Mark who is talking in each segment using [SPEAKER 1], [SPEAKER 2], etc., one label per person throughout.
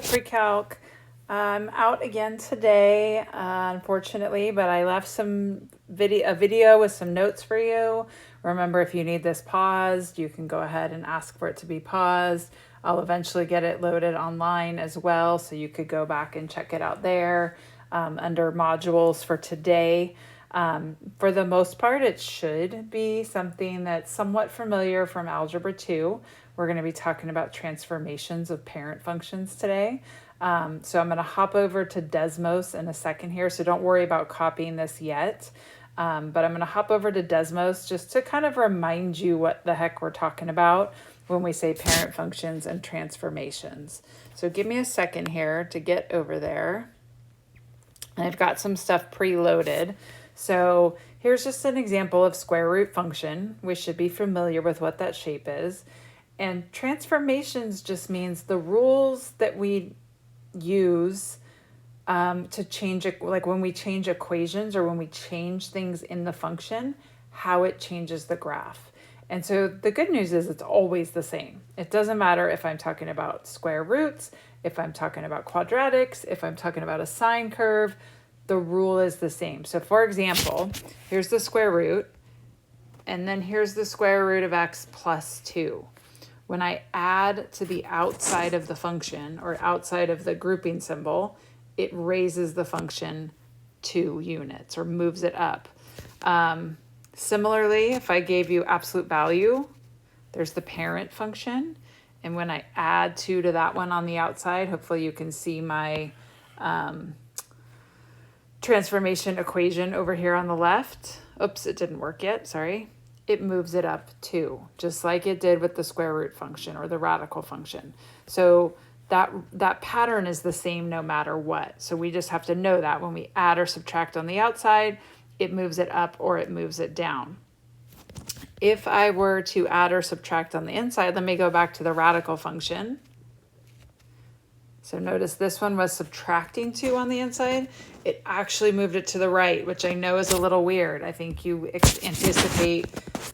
[SPEAKER 1] Pre-Calc. I'm out again today, unfortunately, but I left a video with some notes for you. Remember, if you need this paused, you can go ahead and ask for it to be paused. I'll eventually get it loaded online as well, so you could go back and check it out there under modules for today. For the most part, it should be something that's somewhat familiar from Algebra 2. We're going to be talking about transformations of parent functions today. So I'm going to hop over to Desmos in a second here, so don't worry about copying this yet. But I'm going to hop over to Desmos just to kind of remind you what the heck we're talking about when we say parent functions and transformations. So give me a second here to get over there. And I've got some stuff preloaded. So here's just an example of square root function. We should be familiar with what that shape is. And transformations just means the rules that we use to change it, like when we change equations or when we change things in the function, how it changes the graph. And so the good news is it's always the same. It doesn't matter if I'm talking about square roots, if I'm talking about quadratics, if I'm talking about a sine curve, the rule is the same. So for example, here's the square root, and then here's the square root of x plus 2. When I add to the outside of the function or outside of the grouping symbol, it raises the function 2 units or moves it up. Similarly, if I gave you absolute value, there's the parent function. And when I add 2 to that one on the outside, hopefully you can see my transformation equation over here on the left. Oops, it didn't work yet, sorry. It moves it up 2, just like it did with the square root function or the radical function. So that pattern is the same no matter what. So we just have to know that when we add or subtract on the outside, it moves it up or it moves it down. If I were to add or subtract on the inside, let me go back to the radical function. So notice this one was subtracting 2 on the inside. It actually moved it to the right, which I know is a little weird. I think you anticipate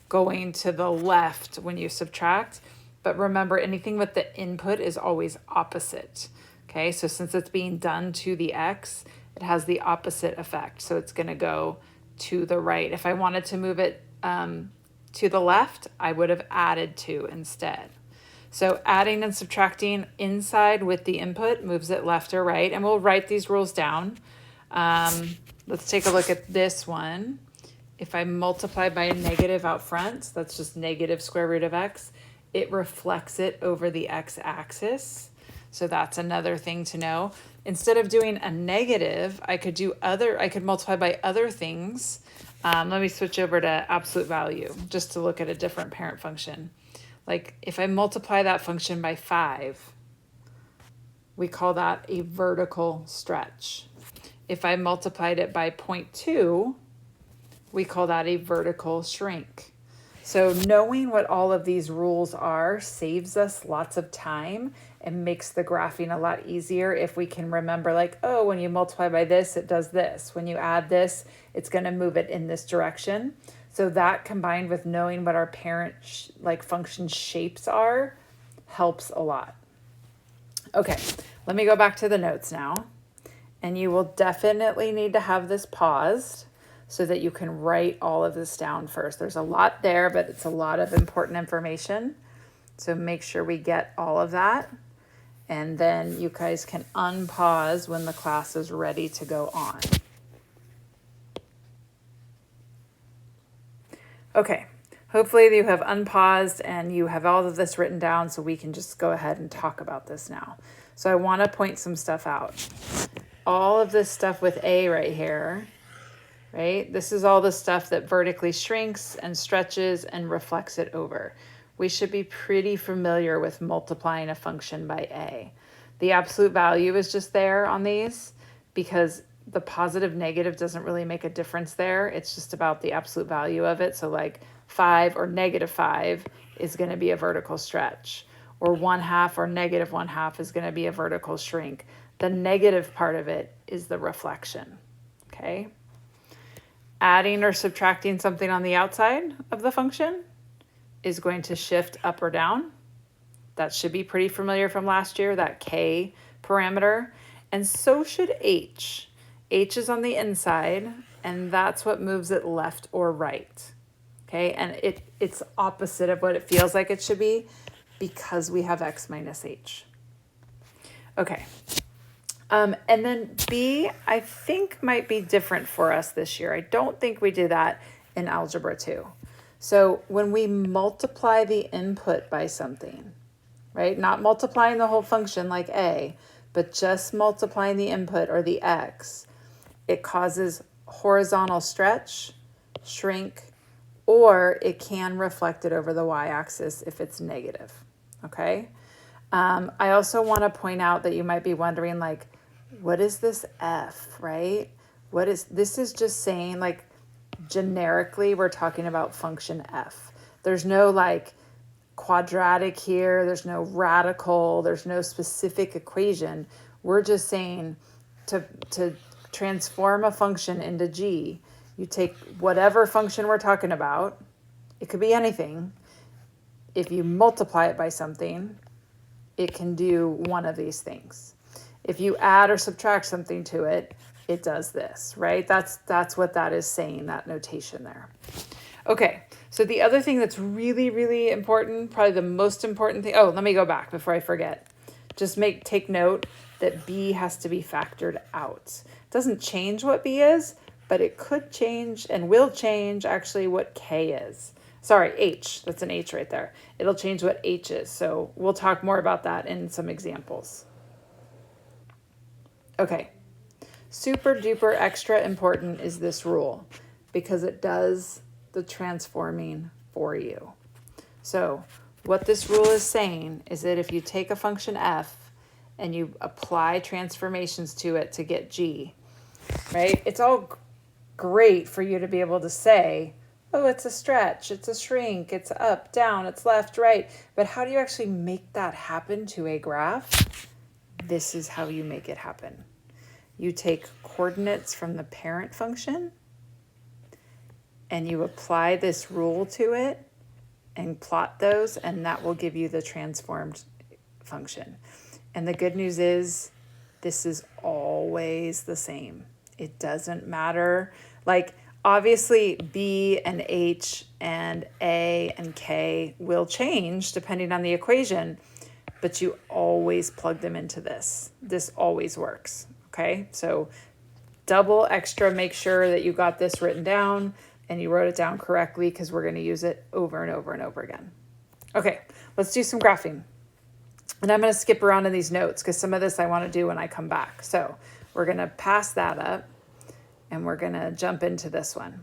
[SPEAKER 1] going to the left when you subtract. But remember, anything with the input is always opposite. Okay, so since it's being done to the x, it has the opposite effect. So it's going to go to the right. If I wanted to move it to the left, I would have added 2 instead. So adding and subtracting inside with the input moves it left or right. And we'll write these rules down. Let's take a look at this one. If I multiply by a negative out front, that's just negative square root of x, it reflects it over the x-axis. So that's another thing to know. Instead of doing a negative, I could multiply by other things. Let me switch over to absolute value just to look at a different parent function. Like if I multiply that function by 5, we call that a vertical stretch. If I multiplied it by 0.2, we call that a vertical shrink. So knowing what all of these rules are saves us lots of time and makes the graphing a lot easier if we can remember, like, oh, when you multiply by this, it does this. When you add this, it's going to move it in this direction. So that combined with knowing what our parent function shapes are helps a lot. Okay, let me go back to the notes now. And you will definitely need to have this paused so that you can write all of this down first. There's a lot there, but it's a lot of important information. So make sure we get all of that. And then you guys can unpause when the class is ready to go on. Okay, hopefully you have unpaused and you have all of this written down so we can just go ahead and talk about this now. So I want to point some stuff out. All of this stuff with A right here, right? This is all the stuff that vertically shrinks and stretches and reflects it over. We should be pretty familiar with multiplying a function by A. The absolute value is just there on these because the positive negative doesn't really make a difference there. It's just about the absolute value of it. So like 5 or negative 5 is going to be a vertical stretch, or 1/2 or negative 1/2 is going to be a vertical shrink. The negative part of it is the reflection. Okay. Adding or subtracting something on the outside of the function is going to shift up or down. That should be pretty familiar from last year, that K parameter, and so should h. H is on the inside, and that's what moves it left or right. Okay, and it's opposite of what it feels like it should be because we have x minus h. Okay, and then b, I think might be different for us this year. I don't think we do that in Algebra 2. So when we multiply the input by something, right, not multiplying the whole function like a, but just multiplying the input or the x, it causes horizontal stretch, shrink, or it can reflect it over the y-axis if it's negative, okay? I also want to point out that you might be wondering, like, what is this f, right? This is just saying, like, generically, we're talking about function f. There's no, like, quadratic here, there's no radical, there's no specific equation. We're just saying to transform a function into g, you take whatever function we're talking about, it could be anything. If you multiply it by something, it can do one of these things. If you add or subtract something to it, it does this, right? That's what that is saying, that notation there. Okay, so the other thing that's really, really important, probably the most important thing, oh, let me go back before I forget. Just take note that b has to be factored out. It doesn't change what b is, but it could change and will change actually what k is. Sorry, h, that's an h right there. It'll change what h is, so we'll talk more about that in some examples. Okay, super duper extra important is this rule because it does the transforming for you. So what this rule is saying is that if you take a function f and you apply transformations to it to get g, right? It's all great for you to be able to say, oh, it's a stretch, it's a shrink, it's up, down, it's left, right. But how do you actually make that happen to a graph? This is how you make it happen. You take coordinates from the parent function and you apply this rule to it and plot those, and that will give you the transformed function. And the good news is this is always the same. It doesn't matter. Like, obviously, b and h and a and k will change depending on the equation, but you always plug them into this. This always works, okay? So double extra, make sure that you got this written down and you wrote it down correctly because we're going to use it over and over and over again. Okay, let's do some graphing. And I'm going to skip around in these notes because some of this I want to do when I come back. So we're going to pass that up and we're going to jump into this one.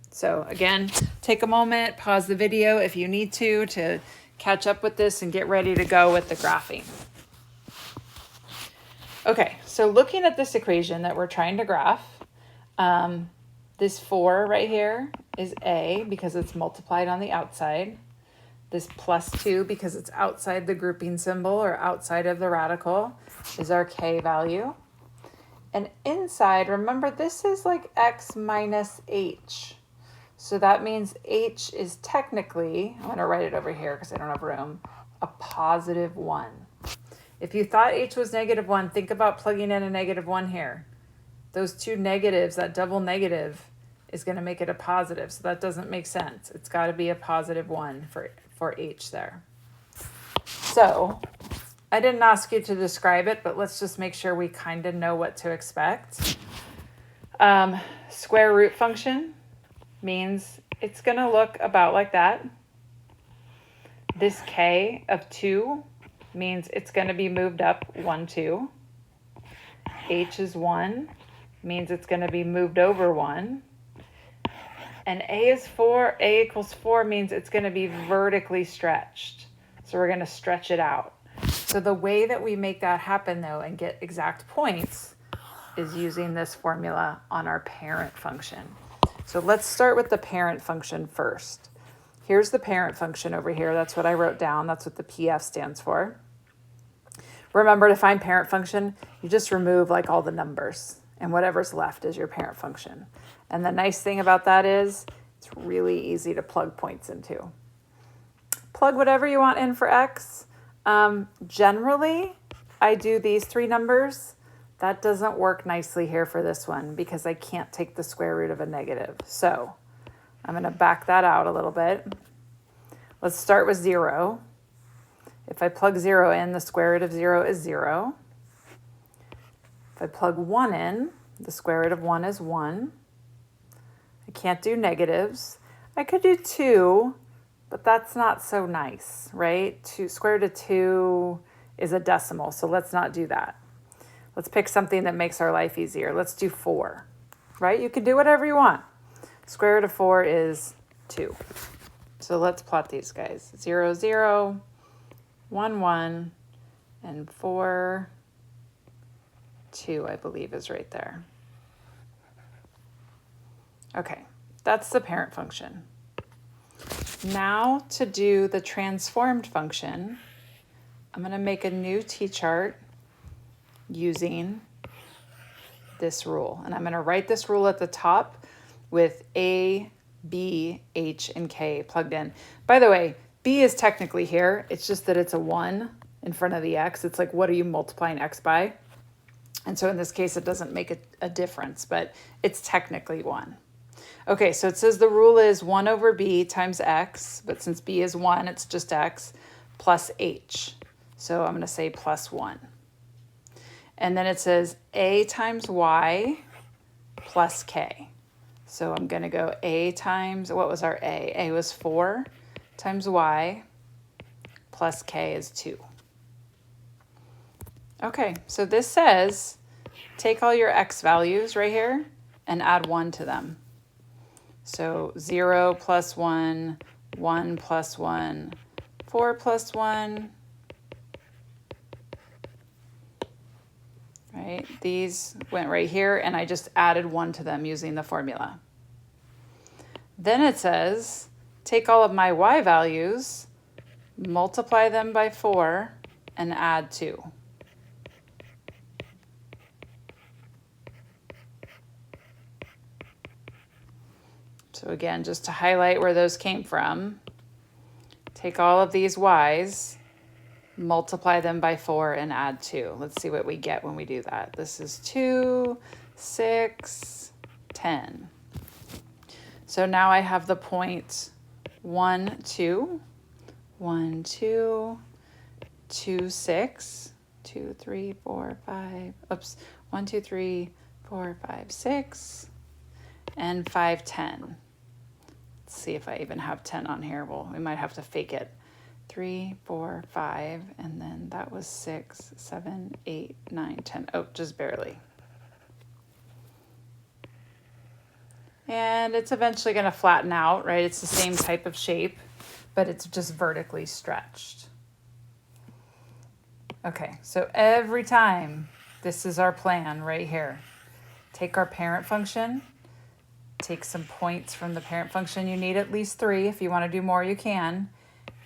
[SPEAKER 1] So again, take a moment, pause the video if you need to catch up with this and get ready to go with the graphing. Okay, so looking at this equation that we're trying to graph, this 4 right here is a because it's multiplied on the outside. This plus 2 because it's outside the grouping symbol or outside of the radical is our k value. And inside, remember, this is like x minus h. So that means h is technically, I'm going to write it over here because I don't have room, a positive 1. If you thought h was negative 1, think about plugging in a negative 1 here. Those two negatives, that double negative, is going to make it a positive. So that doesn't make sense. It's got to be a positive 1 for h there. So I didn't ask you to describe it, but let's just make sure we kind of know what to expect. Square root function means it's going to look about like that. This k of 2 means it's going to be moved up 1, 2. H is 1 means it's going to be moved over 1. And a is 4, a equals 4 means it's going to be vertically stretched. So we're going to stretch it out. So the way that we make that happen, though, and get exact points is using this formula on our parent function. So let's start with the parent function first. Here's the parent function over here. That's what I wrote down. That's what the PF stands for. Remember, to find parent function, you just remove like all the numbers, and whatever's left is your parent function. And the nice thing about that is it's really easy to plug points into. Plug whatever you want in for x. Generally, I do these three numbers, that doesn't work nicely here for this one because I can't take the square root of a negative. So I'm going to back that out a little bit. Let's start with 0. If I plug 0 in, the square root of 0 is 0. If I plug 1 in, the square root of 1 is 1. I can't do negatives. I could do 2, but that's not so nice, right? Square root of 2 is a decimal, so let's not do that. Let's pick something that makes our life easier. Let's do 4, right? You can do whatever you want. Square root of 4 is 2. So let's plot these guys. 0, 0, 1, 1, and 4, 2, I believe, is right there. Okay, that's the parent function. Now to do the transformed function, I'm going to make a new t-chart using this rule. And I'm going to write this rule at the top with A, B, H, and K plugged in. By the way, B is technically here. It's just that it's a 1 in front of the X. It's like, what are you multiplying X by? And so in this case, it doesn't make a difference, but it's technically 1. Okay, so it says the rule is 1 over B times X, but since B is 1, it's just X, plus H. So I'm going to say plus 1. And then it says A times Y plus K. So I'm going to go A times, what was our A? A was 4 times Y plus K is 2. Okay, so this says take all your X values right here and add 1 to them. So 0 plus 1, 1 plus 1, 4 plus 1. Right? These went right here, and I just added 1 to them using the formula. Then it says, take all of my Y values, multiply them by 4, and add 2. So again, just to highlight where those came from, take all of these Y's, multiply them by 4 and add 2. Let's see what we get when we do that. This is 2, 6, 10. So now I have the point 1, 2, 1, 2, 2, 6, 2, 3, 4, 5, oops, 1, 2, 3, 4, 5, 6, and 5, 10. Let's see if I even have 10 on here. Well, we might have to fake it. 3, 4, 5, and then that was 6, 7, 8, 9, 10. Oh, just barely. And it's eventually going to flatten out, right? It's the same type of shape, but it's just vertically stretched. Okay, so every time, this is our plan right here. Take our parent function, take some points from the parent function. You need at least 3. If you want to do more, you can.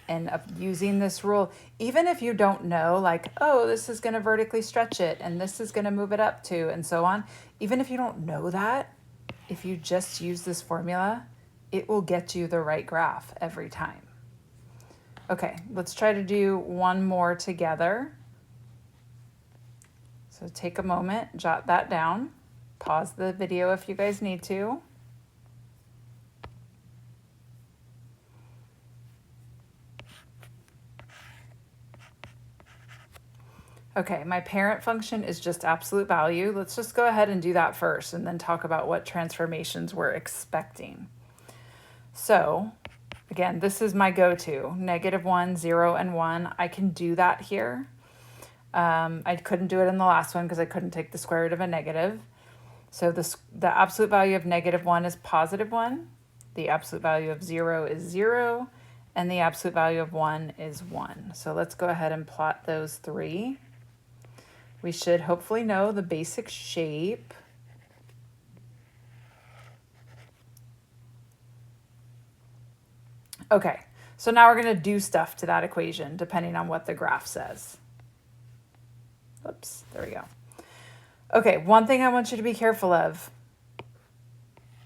[SPEAKER 1] And using this rule, even if you don't know, like, oh, this is going to vertically stretch it, and this is going to move it up too, and so on. Even if you don't know that, if you just use this formula, it will get you the right graph every time. Okay, let's try to do one more together. So take a moment, jot that down, pause the video if you guys need to. Okay, my parent function is just absolute value. Let's just go ahead and do that first and then talk about what transformations we're expecting. So again, this is my go-to, -1, 0, and 1. I can do that here. I couldn't do it in the last one because I couldn't take the square root of a negative. So the absolute value of -1 is +1. The absolute value of 0 is 0. And the absolute value of 1 is 1. So let's go ahead and plot those 3. We should hopefully know the basic shape. Okay, so now we're going to do stuff to that equation depending on what the graph says. Oops, there we go. Okay, one thing I want you to be careful of.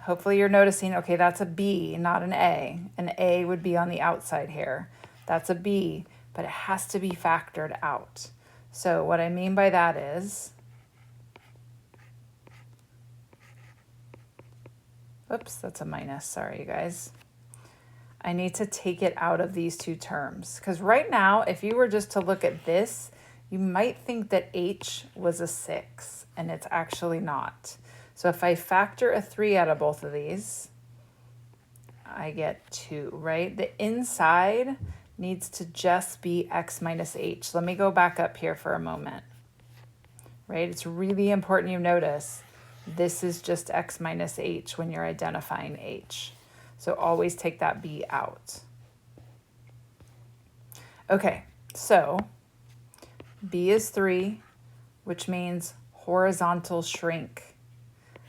[SPEAKER 1] Hopefully you're noticing, okay, that's a B, not an A. An A would be on the outside here. That's a B, but it has to be factored out. So what I mean by that is, oops, that's a minus, sorry you guys. I need to take it out of these two terms, because right now, if you were just to look at this, you might think that h was a 6, and it's actually not. So if I factor a 3 out of both of these, I get 2, right? The inside needs to just be x minus h. Let me go back up here for a moment, right? It's really important you notice this is just x minus h when you're identifying h. So always take that b out. Okay, so b is 3, which means horizontal shrink.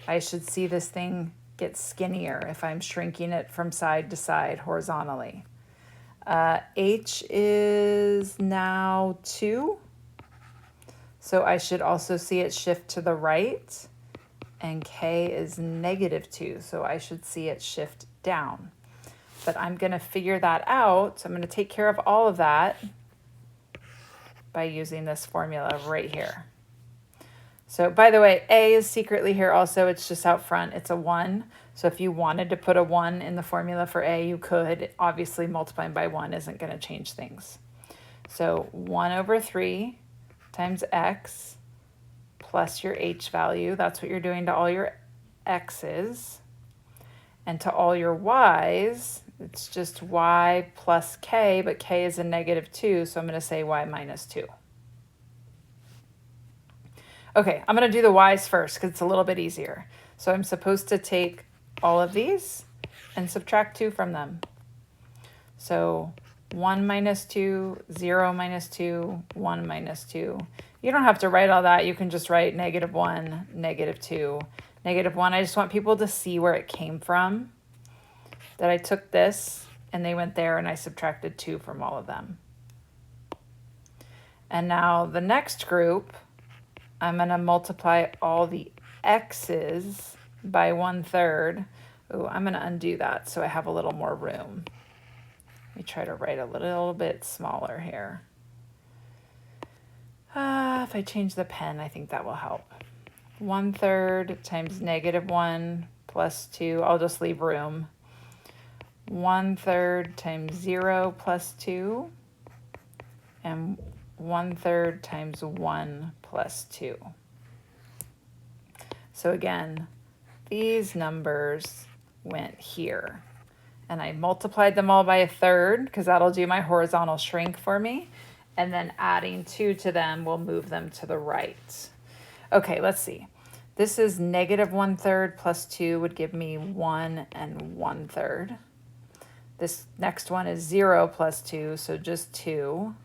[SPEAKER 1] I should see this thing get skinnier if I'm shrinking it from side to side horizontally. H is now 2, so I should also see it shift to the right. And k is negative 2, so I should see it shift down. But I'm going to figure that out. So I'm going to take care of all of that by using this formula right here. So by the way, a is secretly here also. It's just out front. It's a 1. So if you wanted to put a 1 in the formula for a, you could. Obviously, multiplying by 1 isn't going to change things. So 1 over 3 times x plus your h value. That's what you're doing to all your x's. And to all your y's, it's just y plus k, but k is a negative 2, so I'm going to say y minus 2. Okay, I'm going to do the y's first because it's a little bit easier. So I'm supposed to take all of these and subtract 2 from them. So 1 minus 2, 0 minus 2, 1 minus 2. You don't have to write all that. You can just write negative 1, negative 2, negative 1. I just want people to see where it came from, that I took this and they went there and I subtracted 2 from all of them. And now the next group, I'm going to multiply all the x's by 1/3. Oh, I'm going to undo that so I have a little more room. Let me try to write a little bit smaller here. If I change the pen, I think that will help. 1/3 times negative 1 plus 2. I'll just leave room. 1/3 times 0 plus 2. And 1/3 times 1 plus 2. So again, these numbers went here. And I multiplied them all by 1/3 because that'll do my horizontal shrink for me. And then adding 2 to them will move them to the right. Okay, let's see. This is negative 1/3 plus 2 would give me 1 and 1/3. This next one is 0 plus 2, so just 2.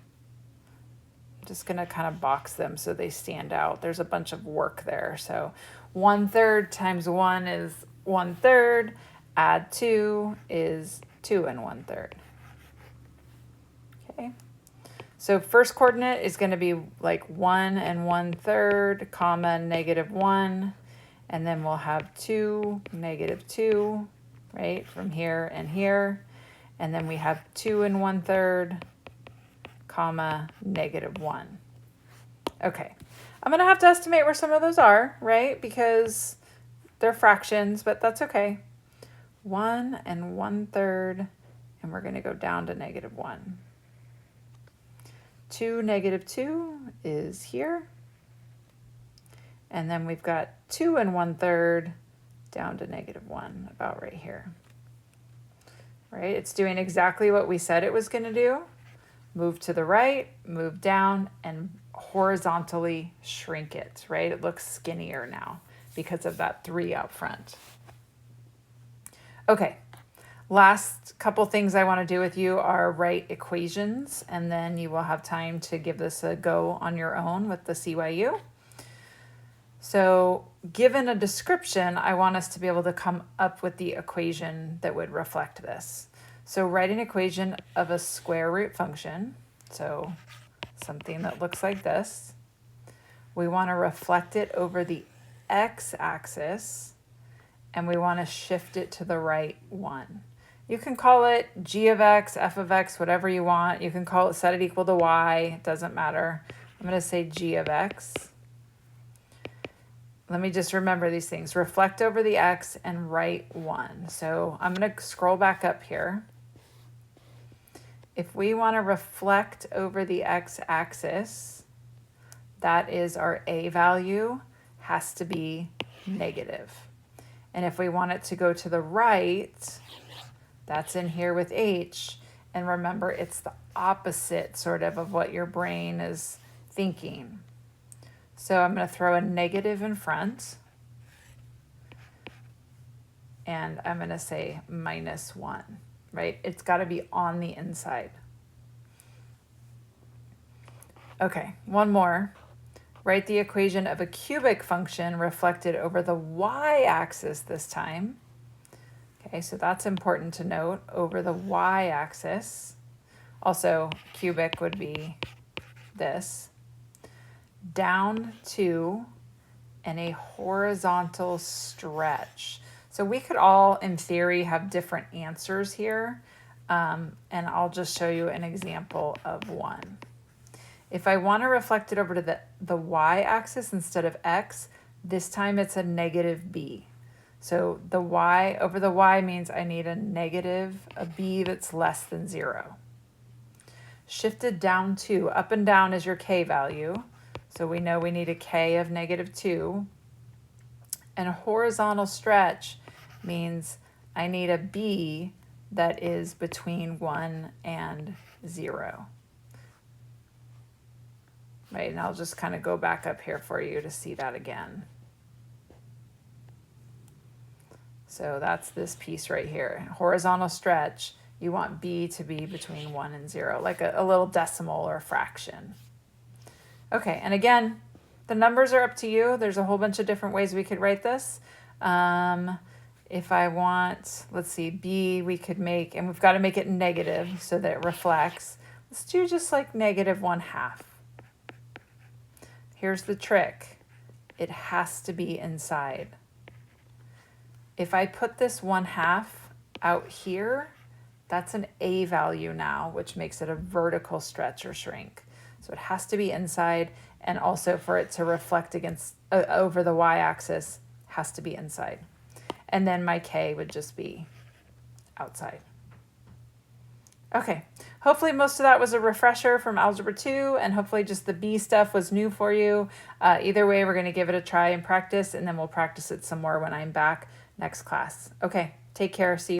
[SPEAKER 1] I'm just going to kind of box them so they stand out. There's a bunch of work there. So 1/3 times 1 is 1/3. Add 2 is 2 and 1/3. Okay. So first coordinate is going to be like 1 and 1/3, comma, negative 1. And then we'll have 2, negative 2, right, from here and here. And then we have 2 and 1/3, comma, negative 1. Okay. I'm going to have to estimate where some of those are, right, because they're fractions, but that's okay. 1 and 1/3, and we're going to go down to negative 1. 2, negative 2 is here. And then we've got 2 and 1/3 down to negative 1, about right here. Right? It's doing exactly what we said it was going to do. Move to the right, move down, and horizontally shrink it, right? It looks skinnier now because of that 3 out front. Okay. Last couple things I want to do with you are write equations, and then you will have time to give this a go on your own with the CYU. So given a description, I want us to be able to come up with the equation that would reflect this. So write an equation of a square root function, so something that looks like this. We want to reflect it over the x-axis, and we want to shift it to the right 1. You can call it g of x, f of x, whatever you want. You can call it set it equal to y. It doesn't matter. I'm going to say g of x. Let me just remember these things. Reflect over the x and write 1. So I'm going to scroll back up here. If we want to reflect over the x-axis, that is our a value has to be negative. And if we want it to go to the right, that's in here with h. And remember, it's the opposite sort of what your brain is thinking. So I'm going to throw a negative in front. And I'm going to say -1, right? It's got to be on the inside. Okay, one more. Write the equation of a cubic function reflected over the y-axis this time. Okay, so that's important to note, over the y-axis. Also, cubic would be this. Down to and a horizontal stretch. So we could all, in theory, have different answers here. And I'll just show you an example of one. If I want to reflect it over to the y-axis instead of x, this time it's a -b. So the y over the y means I need a b that's less than 0. Shifted down to, up and down is your k value. So we know we need a k of -2. And a horizontal stretch means I need a b that is between 1 and 0. Right, and I'll just kind of go back up here for you to see that again. So that's this piece right here. Horizontal stretch, you want b to be between 1 and 0, like a little decimal or fraction. Okay, and again, the numbers are up to you. There's a whole bunch of different ways we could write this. If I want, let's see, b we could make, and we've got to make it negative so that it reflects. Let's do just like -1/2. Here's the trick. It has to be inside. If I put this 1/2 out here, that's an a value now, which makes it a vertical stretch or shrink. So it has to be inside, and also for it to reflect against over the y-axis has to be inside. And then my k would just be outside. Okay, hopefully most of that was a refresher from Algebra 2, and hopefully just the B stuff was new for you. Either way, we're going to give it a try and practice, and then we'll practice it some more when I'm back next class. Okay, take care. See you.